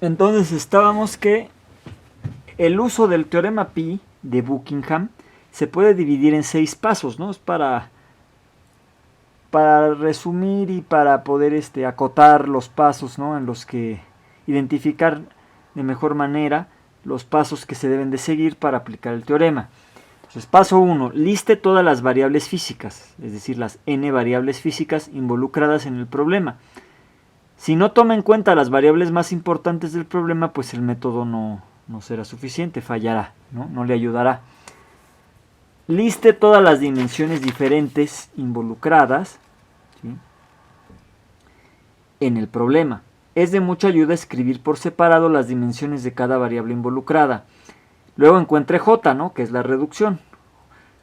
Entonces estábamos que el uso del teorema pi de Buckingham se puede dividir en 6 pasos, ¿no? Es para resumir y para poder acotar los pasos, ¿no? En los que identificar de mejor manera los pasos que se deben de seguir para aplicar el teorema. Entonces, paso 1, liste todas las variables físicas, es decir, las n variables físicas involucradas en el problema. Si no toma en cuenta las variables más importantes del problema, pues el método no será suficiente, fallará, no le ayudará. Liste todas las dimensiones diferentes involucradas, ¿sí?, en el problema. Es de mucha ayuda escribir por separado las dimensiones de cada variable involucrada. Luego encuentre J, ¿no?, que es la reducción.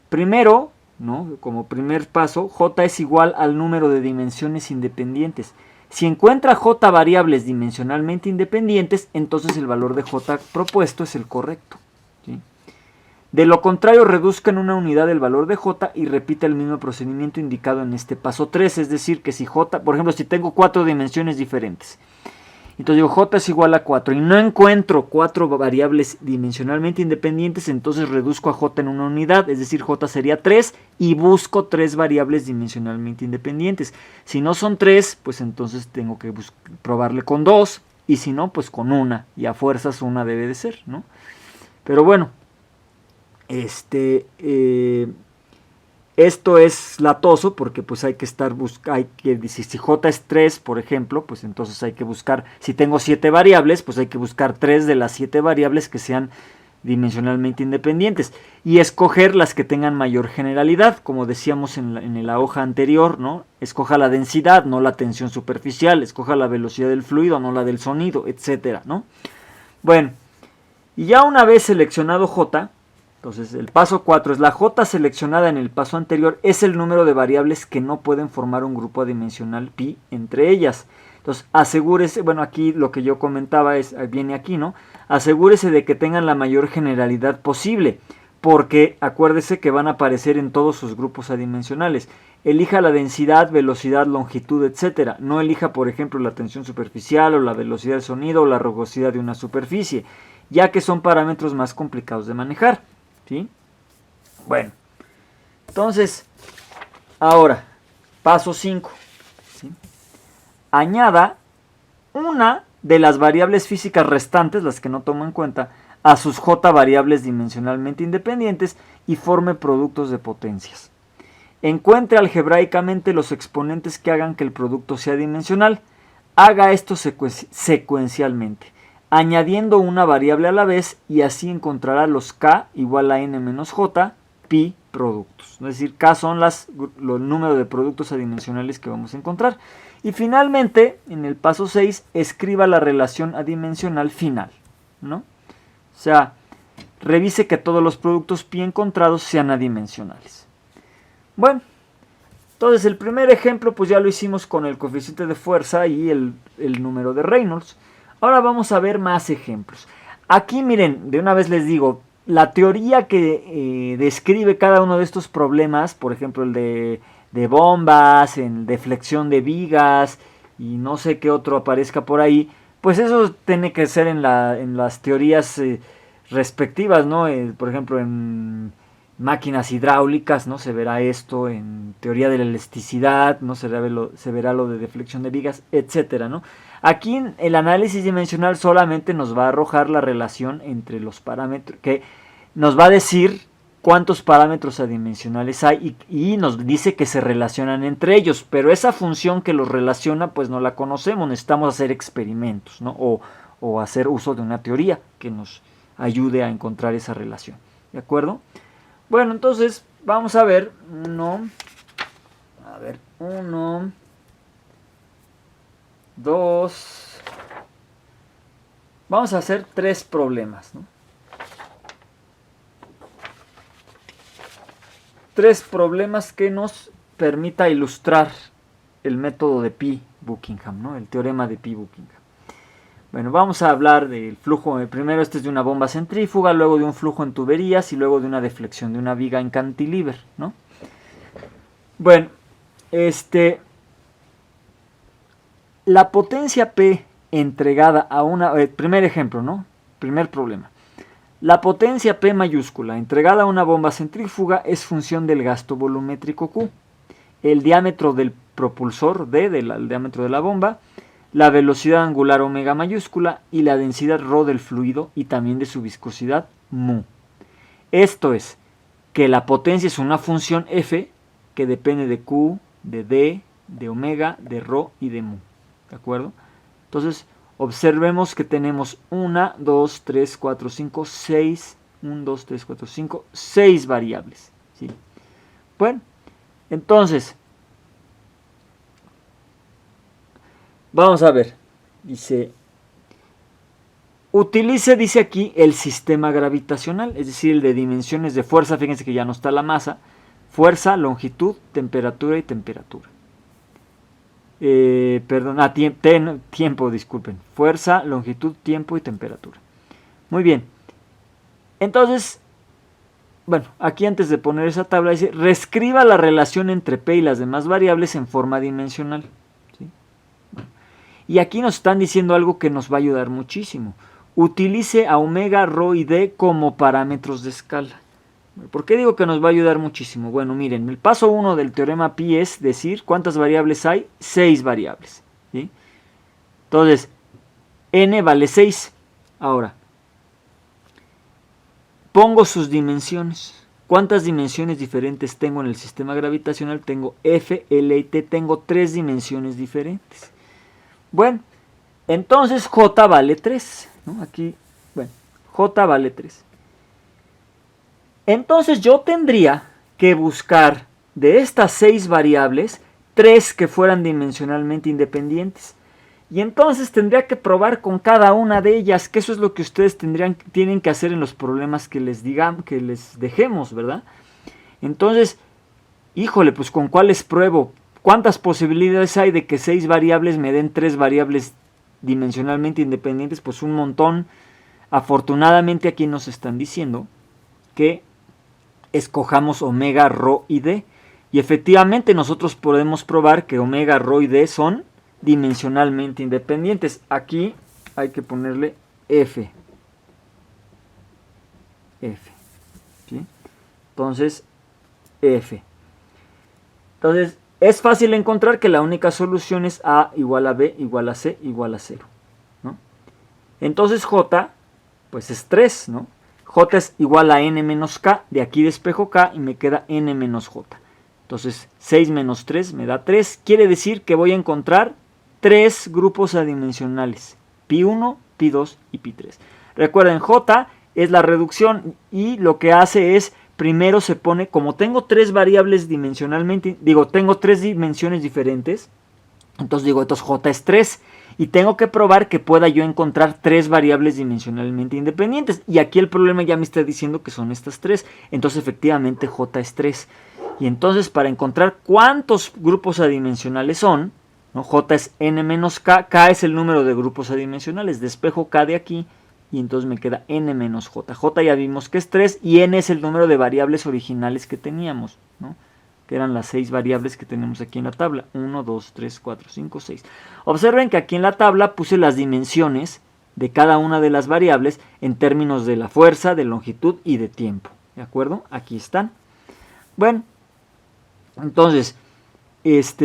Primero, ¿no?, como primer paso, J es igual al número de dimensiones independientes. Si encuentra J variables dimensionalmente independientes, entonces el valor de J propuesto es el correcto, ¿sí? De lo contrario, reduzca en una unidad el valor de J y repita el mismo procedimiento indicado en este paso 3. Es decir, que si J, por ejemplo, si tengo 4 dimensiones diferentes, entonces digo J es igual a 4 y no encuentro 4 variables dimensionalmente independientes, entonces reduzco a J en una unidad, es decir, J sería 3 y busco 3 variables dimensionalmente independientes. Si no son 3, pues entonces tengo que probarle con 2 y si no, pues con una, y a fuerzas una debe de ser, ¿no? Pero bueno, esto es latoso porque pues hay que estar si J es 3, por ejemplo, pues entonces hay que buscar, si tengo 7 variables, pues hay que buscar 3 de las 7 variables que sean dimensionalmente independientes y escoger las que tengan mayor generalidad, como decíamos en la hoja anterior, ¿no? Escoja la densidad, no la tensión superficial, escoja la velocidad del fluido, no la del sonido, etcétera, ¿no? Bueno, y ya una vez seleccionado J, entonces el paso 4 es la J seleccionada en el paso anterior es el número de variables que no pueden formar un grupo adimensional pi entre ellas. Entonces asegúrese, bueno, aquí lo que yo comentaba viene aquí, ¿no? Asegúrese de que tengan la mayor generalidad posible, porque acuérdese que van a aparecer en todos sus grupos adimensionales. Elija la densidad, velocidad, longitud, etcétera. No elija, por ejemplo, la tensión superficial o la velocidad del sonido o la rugosidad de una superficie, ya que son parámetros más complicados de manejar, ¿sí? Bueno, entonces, ahora, paso 5, ¿sí? Añada una de las variables físicas restantes, las que no tomo en cuenta, a sus J variables dimensionalmente independientes y forme productos de potencias. Encuentre algebraicamente los exponentes que hagan que el producto sea dimensional. Haga esto secuencialmente, añadiendo una variable a la vez, y así encontrará los K igual a n menos J pi productos. Es decir, K son los números de productos adimensionales que vamos a encontrar. Y finalmente, en el paso 6, escriba la relación adimensional final, ¿no? O sea, revise que todos los productos pi encontrados sean adimensionales. Bueno, entonces el primer ejemplo pues ya lo hicimos con el coeficiente de fuerza y el número de Reynolds. Ahora vamos a ver más ejemplos. Aquí miren, de una vez les digo, la teoría que describe cada uno de estos problemas, por ejemplo el de bombas, en deflexión de vigas y no sé qué otro aparezca por ahí, pues eso tiene que ser en las teorías respectivas, ¿no? Por ejemplo en máquinas hidráulicas, ¿no? Se verá esto, en teoría de la elasticidad, ¿no? Se verá lo de deflexión de vigas, etcétera, ¿no? Aquí el análisis dimensional solamente nos va a arrojar la relación entre los parámetros, que nos va a decir cuántos parámetros adimensionales hay y nos dice que se relacionan entre ellos, pero esa función que los relaciona pues no la conocemos, necesitamos hacer experimentos, ¿no? o hacer uso de una teoría que nos ayude a encontrar esa relación, ¿de acuerdo? Bueno, entonces vamos a ver uno, 2, vamos a hacer 3 problemas, ¿no? 3 problemas que nos permita ilustrar el método de Pi-Buckingham, ¿no? El teorema de Pi-Buckingham. Bueno, vamos a hablar del flujo. Primero este es de una bomba centrífuga, luego de un flujo en tuberías y luego de una deflexión de una viga en cantilever, ¿no? Bueno, la potencia P entregada a una... primer ejemplo, ¿no? Primer problema. La potencia P mayúscula entregada a una bomba centrífuga es función del gasto volumétrico Q, el diámetro del propulsor D, el diámetro de la bomba, la velocidad angular omega mayúscula y la densidad ρ del fluido y también de su viscosidad mu. Esto es, que la potencia es una función F que depende de Q, de D, de omega, de ρ y de mu. ¿De acuerdo? Entonces, observemos que tenemos 1, 2, 3, 4, 5, 6, 1, 2, 3, 4, 5, 6 variables. ¿Sí? Bueno, entonces, vamos a ver. Dice, utilice, dice aquí, el sistema gravitacional, es decir, el de dimensiones de fuerza. Fíjense que ya no está la masa. Fuerza, longitud, temperatura y temperatura. Tiempo, disculpen. Fuerza, longitud, tiempo y temperatura. Muy bien. Entonces, bueno, aquí antes de poner esa tabla dice, reescriba la relación entre P y las demás variables en forma dimensional. ¿Sí? Bueno, y aquí nos están diciendo algo que nos va a ayudar muchísimo. Utilice a omega, ρ y D como parámetros de escala. ¿Por qué digo que nos va a ayudar muchísimo? Bueno, miren, el paso 1 del teorema Pi es decir, ¿cuántas variables hay? 6 variables. ¿Sí? Entonces, n vale 6. Ahora, pongo sus dimensiones. ¿Cuántas dimensiones diferentes tengo en el sistema gravitacional? Tengo F, L y T. Tengo 3 dimensiones diferentes. Bueno, entonces J vale 3. ¿No? Aquí, bueno, J vale 3. Entonces yo tendría que buscar de estas 6 variables 3 que fueran dimensionalmente independientes. Y entonces tendría que probar con cada una de ellas, que eso es lo que ustedes tienen que hacer en los problemas que les dejemos, ¿verdad? Entonces, híjole, pues ¿con cuáles pruebo? ¿Cuántas posibilidades hay de que 6 variables me den 3 variables dimensionalmente independientes? Pues un montón. Afortunadamente aquí nos están diciendo que escojamos omega, ρ y D. Y efectivamente nosotros podemos probar que omega, ρ y D son dimensionalmente independientes. Aquí hay que ponerle F. ¿Sí? Entonces, F. Entonces, es fácil encontrar que la única solución es A igual a B igual a C igual a 0. ¿No? Entonces J, pues es 3, ¿no? J es igual a n menos k, de aquí despejo k y me queda n menos j. Entonces 6 menos 3 me da 3, quiere decir que voy a encontrar 3 grupos adimensionales, pi1, pi2 y pi3. Recuerden, j es la reducción y lo que hace es, primero se pone, como tengo 3 variables dimensionalmente, tengo 3 dimensiones diferentes, entonces j es 3. Y tengo que probar que pueda yo encontrar 3 variables dimensionalmente independientes. Y aquí el problema ya me está diciendo que son estas 3. Entonces efectivamente J es 3. Y entonces para encontrar cuántos grupos adimensionales son, ¿no? J es n menos k. K es el número de grupos adimensionales. Despejo k de aquí y entonces me queda n menos j. J ya vimos que es 3 y n es el número de variables originales que teníamos, ¿no? Que eran las 6 variables que tenemos aquí en la tabla. 1, 2, 3, 4, 5, 6. Observen que aquí en la tabla puse las dimensiones de cada una de las variables en términos de la fuerza, de longitud y de tiempo. ¿De acuerdo? Aquí están. Bueno, entonces,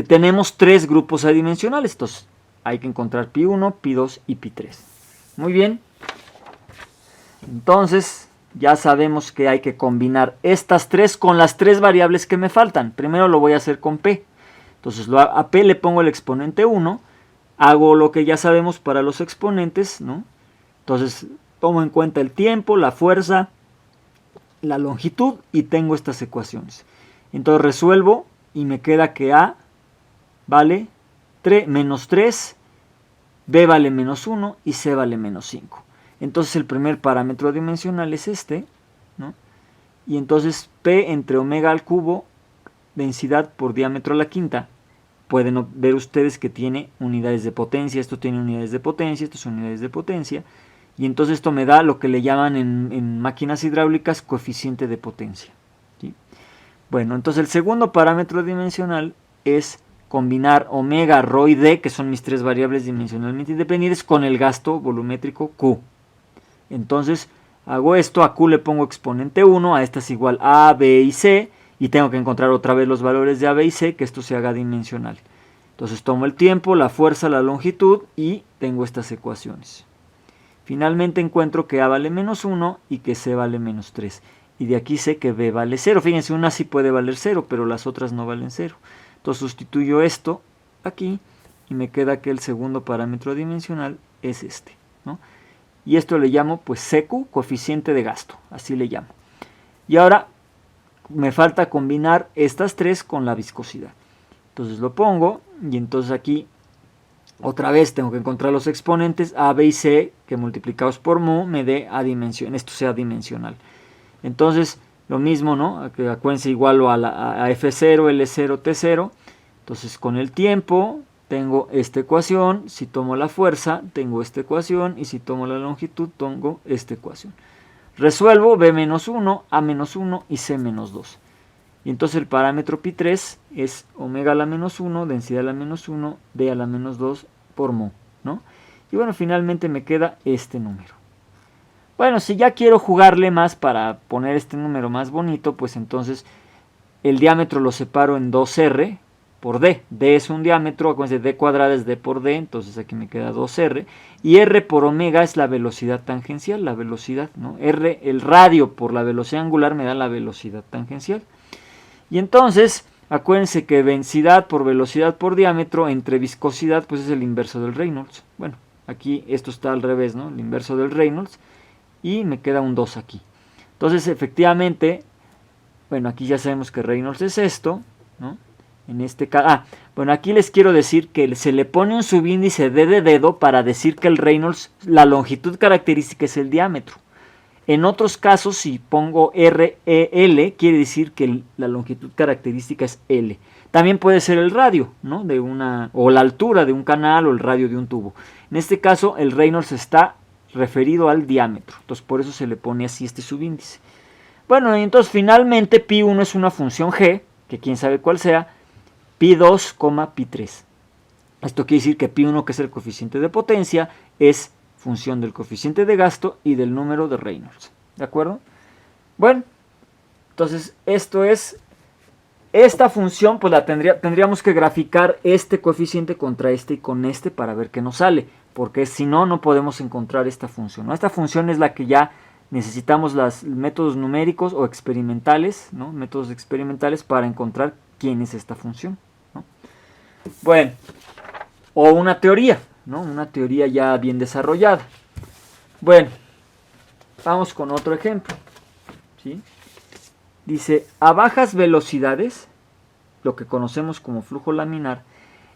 tenemos 3 grupos adimensionales. Entonces, hay que encontrar pi1, pi2 y pi3. Muy bien. Entonces, ya sabemos que hay que combinar estas 3 con las 3 variables que me faltan. Primero lo voy a hacer con P. Entonces a P le pongo el exponente 1. Hago lo que ya sabemos para los exponentes, ¿no? Entonces tomo en cuenta el tiempo, la fuerza, la longitud y tengo estas ecuaciones. Entonces resuelvo y me queda que A vale menos 3, B vale menos 1 y C vale menos 5. Entonces el primer parámetro dimensional es este, ¿no? Y entonces P entre omega al cubo, densidad por diámetro a la quinta. Pueden ver ustedes que tiene unidades de potencia, esto tiene unidades de potencia, esto son unidades de potencia. Y entonces esto me da lo que le llaman en máquinas hidráulicas coeficiente de potencia. ¿Sí? Bueno, entonces el segundo parámetro dimensional es combinar omega, rho y d, que son mis tres variables dimensionalmente independientes, con el gasto volumétrico Q. Entonces hago esto, a Q le pongo exponente 1, a esta es igual a, B y C, y tengo que encontrar otra vez los valores de A, B y C, que esto se haga dimensional. Entonces tomo el tiempo, la fuerza, la longitud y tengo estas ecuaciones. Finalmente encuentro que A vale menos 1 y que C vale menos 3. Y de aquí sé que B vale 0. Fíjense, una sí puede valer 0, pero las otras no valen 0. Entonces sustituyo esto aquí y me queda que el segundo parámetro dimensional es este, ¿no? Y esto le llamo pues CQ, coeficiente de gasto, así le llamo. Y ahora me falta combinar estas tres con la viscosidad. Entonces lo pongo y entonces aquí otra vez tengo que encontrar los exponentes A, B y C que multiplicados por mu me dé a dimensión, esto sea dimensional. Entonces lo mismo, ¿no? Acuérdense igual a F0, L0, T0. Entonces con el tiempo tengo esta ecuación, si tomo la fuerza tengo esta ecuación y si tomo la longitud tengo esta ecuación. Resuelvo B menos 1, A menos 1 y C menos 2. Y entonces el parámetro pi3 es omega a la menos 1, densidad a la menos 1, D a la menos 2 por mu, ¿no? Y bueno, finalmente me queda este número. Bueno, si ya quiero jugarle más para poner este número más bonito, pues entonces el diámetro lo separo en 2R por D. D es un diámetro, acuérdense, D cuadrada es D por D, entonces aquí me queda 2R. Y R por omega es la velocidad tangencial, la velocidad, ¿no? R, el radio por la velocidad angular me da la velocidad tangencial. Y entonces, acuérdense que densidad por velocidad por diámetro entre viscosidad, pues es el inverso del Reynolds. Bueno, aquí esto está al revés, ¿no? El inverso del Reynolds. Y me queda un 2 aquí. Entonces, efectivamente, bueno, aquí ya sabemos que Reynolds es esto, ¿no? En este caso, bueno, aquí les quiero decir que se le pone un subíndice D de dedo para decir que el Reynolds, la longitud característica es el diámetro. En otros casos, si pongo REL, quiere decir que la longitud característica es L. También puede ser el radio, ¿no? O la altura de un canal o el radio de un tubo. En este caso, el Reynolds está referido al diámetro. Entonces, por eso se le pone así este subíndice. Bueno, y entonces finalmente pi1 es una función g, que quién sabe cuál sea, pi2, pi3. Esto quiere decir que pi1, que es el coeficiente de potencia, es función del coeficiente de gasto y del número de Reynolds. ¿De acuerdo? Bueno, entonces esto es, esta función pues tendríamos que graficar este coeficiente contra este y con este para ver qué nos sale, porque si no, no podemos encontrar esta función, ¿no? Esta función es la que ya necesitamos los métodos numéricos o experimentales, ¿no? Métodos experimentales para encontrar quién es esta función, ¿no? Bueno, o una teoría, ¿no? Una teoría ya bien desarrollada. Bueno, vamos con otro ejemplo, ¿sí? Dice, a bajas velocidades, lo que conocemos como flujo laminar,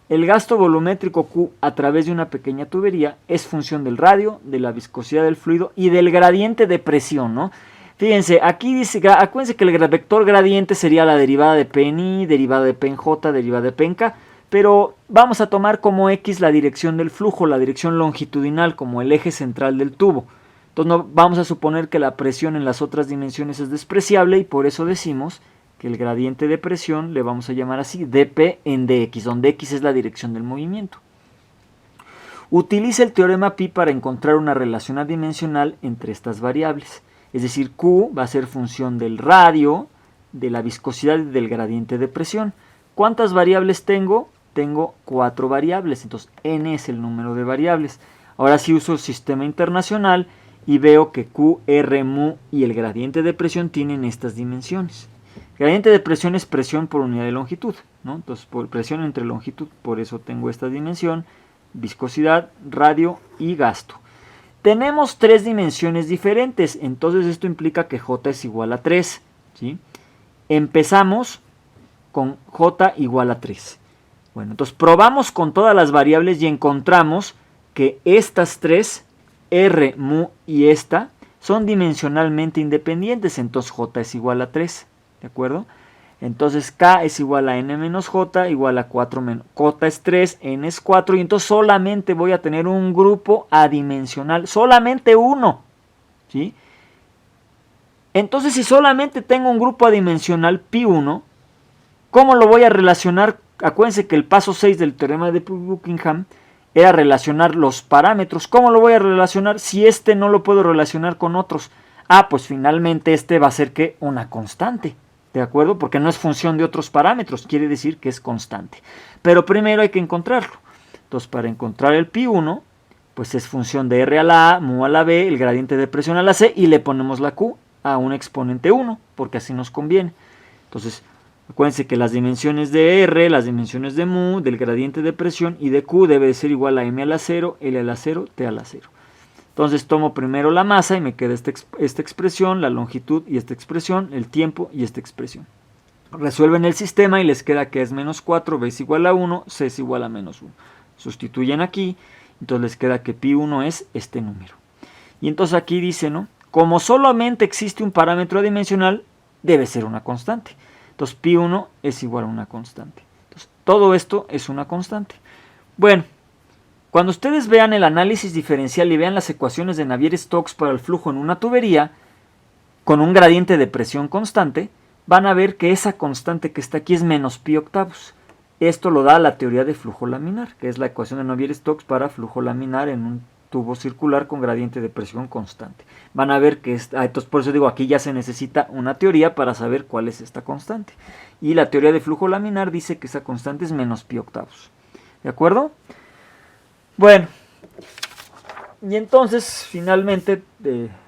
el gasto volumétrico Q a través de una pequeña tubería es función del radio, de la viscosidad del fluido y del gradiente de presión, ¿no? Fíjense, aquí dice, acuérdense que el vector gradiente sería la derivada de P en I, derivada de P en J, derivada de P en K, pero vamos a tomar como X la dirección del flujo, la dirección longitudinal, como el eje central del tubo. Entonces no, vamos a suponer que la presión en las otras dimensiones es despreciable y por eso decimos que el gradiente de presión le vamos a llamar así, dP en dx, donde x es la dirección del movimiento. Utiliza el teorema pi para encontrar una relación adimensional entre estas variables. Es decir, Q va a ser función del radio, de la viscosidad y del gradiente de presión. ¿Cuántas variables tengo? Tengo 4 variables, entonces n es el número de variables. Ahora sí uso el sistema internacional y veo que Q, R, mu y el gradiente de presión tienen estas dimensiones. Gradiente de presión es presión por unidad de longitud, ¿no? Entonces, por presión entre longitud, por eso tengo esta dimensión, viscosidad, radio y gasto. Tenemos 3 dimensiones diferentes, entonces esto implica que J es igual a 3, ¿sí? Empezamos con J igual a 3. Bueno, entonces probamos con todas las variables y encontramos que estas 3, R, mu y esta, son dimensionalmente independientes, entonces J es igual a 3. ¿De acuerdo? Entonces K es igual a N menos J igual a 4 menos J es 3, N es 4 y entonces solamente voy a tener un grupo adimensional, solamente uno, ¿sí? Entonces si solamente tengo un grupo adimensional pi1, ¿cómo lo voy a relacionar acuérdense que el paso 6 del teorema de Buckingham era relacionar los parámetros. ¿Cómo lo voy a relacionar si este no lo puedo relacionar con otros? Pues finalmente este va a ser que una constante, ¿de acuerdo? Porque no es función de otros parámetros, quiere decir que es constante. Pero primero hay que encontrarlo. Entonces, para encontrar el pi1, pues es función de r a la a, mu a la b, el gradiente de presión a la c, y le ponemos la q a un exponente 1, porque así nos conviene. Entonces, acuérdense que las dimensiones de r, las dimensiones de mu, del gradiente de presión y de q debe de ser igual a m a la 0, l a la 0, t a la 0. Entonces tomo primero la masa y me queda esta expresión, la longitud y esta expresión, el tiempo y esta expresión. Resuelven el sistema y les queda que es menos 4, b es igual a 1, c es igual a menos 1. Sustituyen aquí, entonces les queda que pi1 es este número. Y entonces aquí dice, ¿no? Como solamente existe un parámetro adimensional, debe ser una constante. Entonces pi1 es igual a una constante. Entonces todo esto es una constante. Bueno, cuando ustedes vean el análisis diferencial y vean las ecuaciones de Navier-Stokes para el flujo en una tubería con un gradiente de presión constante, van a ver que esa constante que está aquí es menos pi octavos. Esto lo da la teoría de flujo laminar, que es la ecuación de Navier-Stokes para flujo laminar en un tubo circular con gradiente de presión constante. Van a ver que entonces por eso digo, aquí ya se necesita una teoría para saber cuál es esta constante. Y la teoría de flujo laminar dice que esa constante es menos pi octavos. ¿De acuerdo? Bueno, y entonces finalmente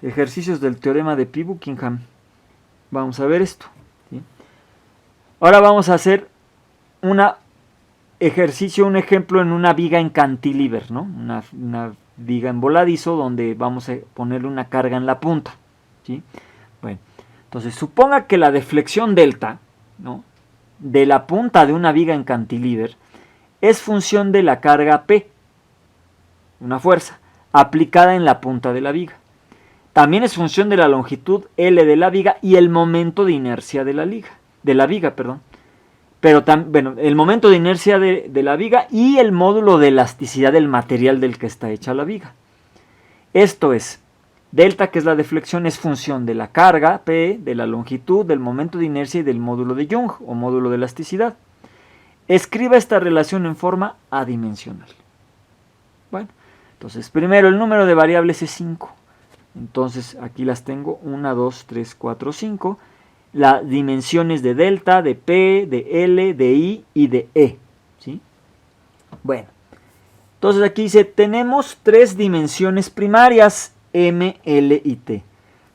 ejercicios del teorema de Pi-Buckingham. Vamos a ver esto, ¿sí? Ahora vamos a hacer un ejemplo en una viga en cantilever, ¿no? Una viga en voladizo donde vamos a ponerle una carga en la punta, ¿sí? Bueno, entonces suponga que la deflexión delta, ¿no?, de la punta de una viga en cantilever es función de la carga P, una fuerza, aplicada en la punta de la viga. También es función de la longitud L de la viga y el momento de inercia de la viga. Pero bueno, el momento de inercia de la viga y el módulo de elasticidad del material del que está hecha la viga. Esto es, delta, que es la deflexión, es función de la carga P, de la longitud, del momento de inercia y del módulo de Young o módulo de elasticidad. Escriba esta relación en forma adimensional. Bueno, entonces primero el número de variables es 5. Entonces aquí las tengo, 1, 2, 3, 4, 5. Las dimensiones de delta, de P, de L, de I y de E, ¿sí? Bueno, entonces aquí dice, tenemos 3 dimensiones primarias, M, L y T.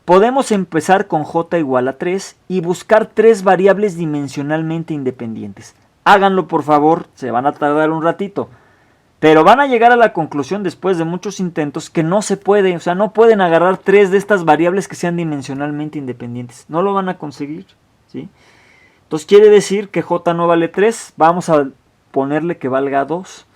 Podemos empezar con J igual a 3 y buscar 3 variables dimensionalmente independientes. Háganlo por favor, se van a tardar un ratito. Pero van a llegar a la conclusión después de muchos intentos que no se puede, o sea, no pueden agarrar 3 de estas variables que sean dimensionalmente independientes. No lo van a conseguir, ¿sí? Entonces quiere decir que J no vale 3, vamos a ponerle que valga 2.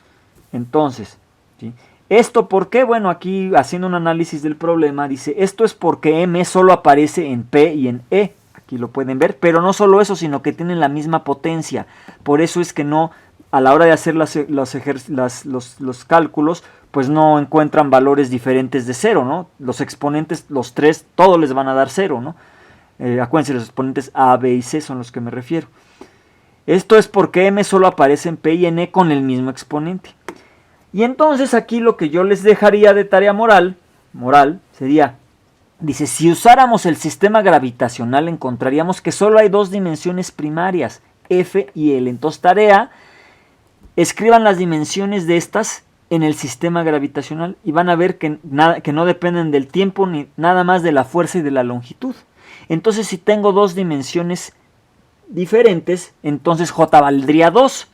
Entonces, ¿sí? ¿Esto por qué? Bueno, aquí haciendo un análisis del problema dice, esto es porque M solo aparece en P y en E. Aquí lo pueden ver, pero no solo eso, sino que tienen la misma potencia. Por eso es que no, a la hora de hacer los cálculos, pues no encuentran valores diferentes de 0, ¿no? Los exponentes, los 3, todos les van a dar 0, ¿no? Acuérdense, los exponentes A, B y C son los que me refiero. Esto es porque M solo aparece en P y en E con el mismo exponente. Y entonces aquí lo que yo les dejaría de tarea moral sería, dice, si usáramos el sistema gravitacional encontraríamos que solo hay 2 dimensiones primarias, F y L. Entonces tarea, escriban las dimensiones de estas en el sistema gravitacional y van a ver que no dependen del tiempo ni nada más de la fuerza y de la longitud. Entonces si tengo 2 dimensiones diferentes, entonces J valdría 2.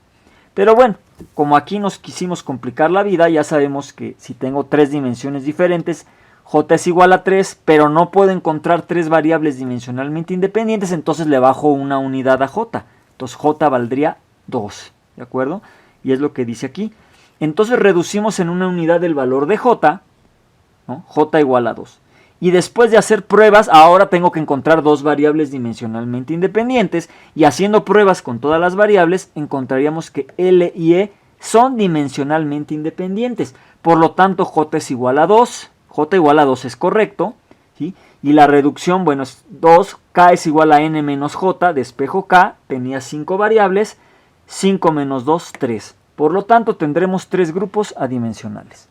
Pero bueno, como aquí nos quisimos complicar la vida, ya sabemos que si tengo 3 dimensiones diferentes, J es igual a 3, pero no puedo encontrar 3 variables dimensionalmente independientes, entonces le bajo una unidad a J. Entonces J valdría 2, ¿de acuerdo? Y es lo que dice aquí. Entonces reducimos en una unidad el valor de J, ¿no? J igual a 2. Y después de hacer pruebas, ahora tengo que encontrar 2 variables dimensionalmente independientes. Y haciendo pruebas con todas las variables, encontraríamos que L y E son dimensionalmente independientes. Por lo tanto, J es igual a 2. J igual a 2 es correcto, ¿sí? Y la reducción, bueno, es 2. K es igual a N menos J. Despejo K, tenía 5 variables. 5 menos 2, 3. Por lo tanto, tendremos 3 grupos adimensionales.